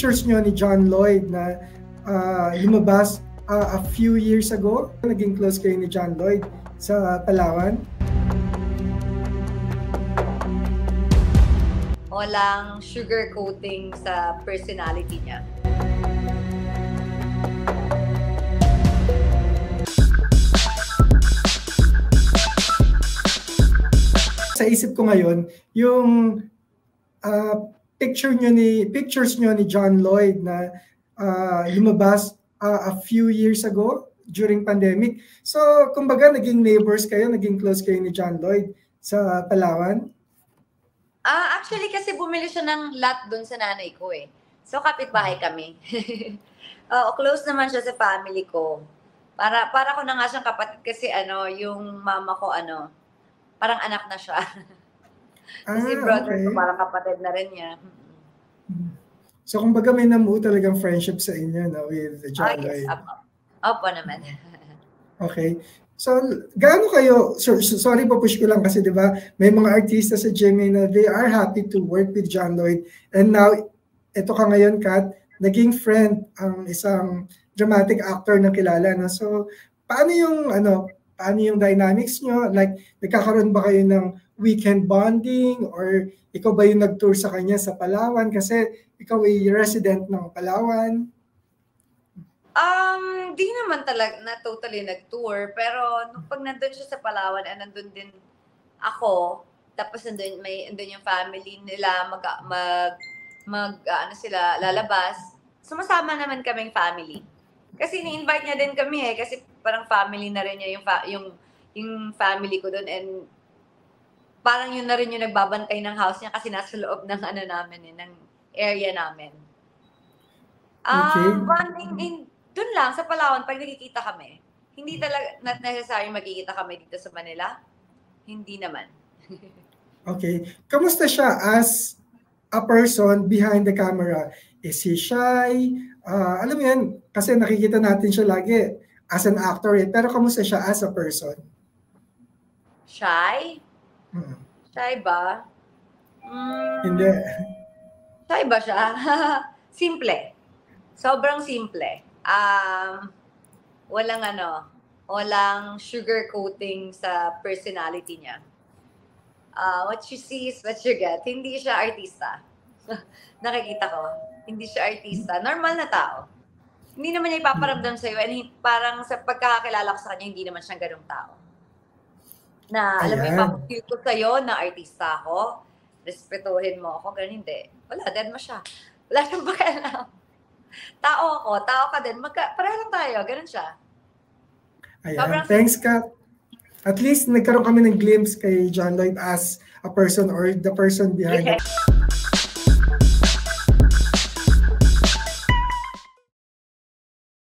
pictures nyo ni John Lloyd na lumabas a few years ago. Naging close kayo ni John Lloyd sa Palawan. Walang sugar coating sa personality niya. Sa isip ko ngayon, yung pictures nyo ni John Lloyd na lumabas a few years ago during pandemic. So, kumbaga, naging neighbors kayo, naging close kayo ni John Lloyd sa Palawan? Actually, kasi bumili siya ng lot doon sa nanay ko eh. So, kapitbahay kami. Close naman siya sa family ko. Para ko na nga siyang kapatid kasi yung mama ko parang anak na siya. Kasi brother ko, parang kapatid na rin niya. So, kumbaga may namuo talagang friendship sa inyo, no, with John Lloyd. Yes, opo naman. Okay. So, gaano kayo, sorry po, push ko lang kasi di ba may mga artista sa GMA na they are happy to work with John Lloyd. And now, ito ka ngayon, Kat, naging friend ang isang dramatic actor na kilala. No? So, paano yung dynamics nyo? Like, nagkakaroon ba kayo ng weekend bonding or ikaw ba yung nag-tour sa kanya sa Palawan kasi ikaw ay resident ng Palawan? Di naman talaga na totally nag-tour, pero pag nandun siya sa Palawan, nandun din ako, tapos nandun yung family nila, sila lalabas. Sumasama naman kaming family. Kasi ni-invite niya din kami kasi parang family na rin niya yung family ko doon, and parang yun na rin yung nagbabantay ng house niya kasi nasa loob ng ng area namin. Okay. Bonding doon lang sa Palawan pag nakikita kami. Hindi talaga not necessary magkikita kami dito sa Manila. Hindi naman. Okay. Kamusta siya as a person behind the camera? Is he shy? Alam mo yan, kasi nakikita natin siya lagi as an actor pero kamusta siya as a person? Shy? Shy ba? Hindi. Shy ba siya? Simple. Sobrang simple. Walang sugar coating sa personality niya. What you see is what you get. Hindi siya artista. Nakikita ko. Hindi siya artista. Normal na tao. Hindi naman niya ipaparamdam sa'yo. And parang sa pagkakakilala ko sa kanya, hindi naman siyang ganung tao. Na alam mo yung papapil ko sa'yo na artista ako, respetuhin mo ako, ganun hindi. Wala, dead mo siya. Wala nang pakialam. Tao ako, tao ka din. Pareho lang tayo, ganun siya. Ayan. Thanks, Kat. At least nagkaroon kami ng glimpse kay John Lloyd as a person or the person behind it.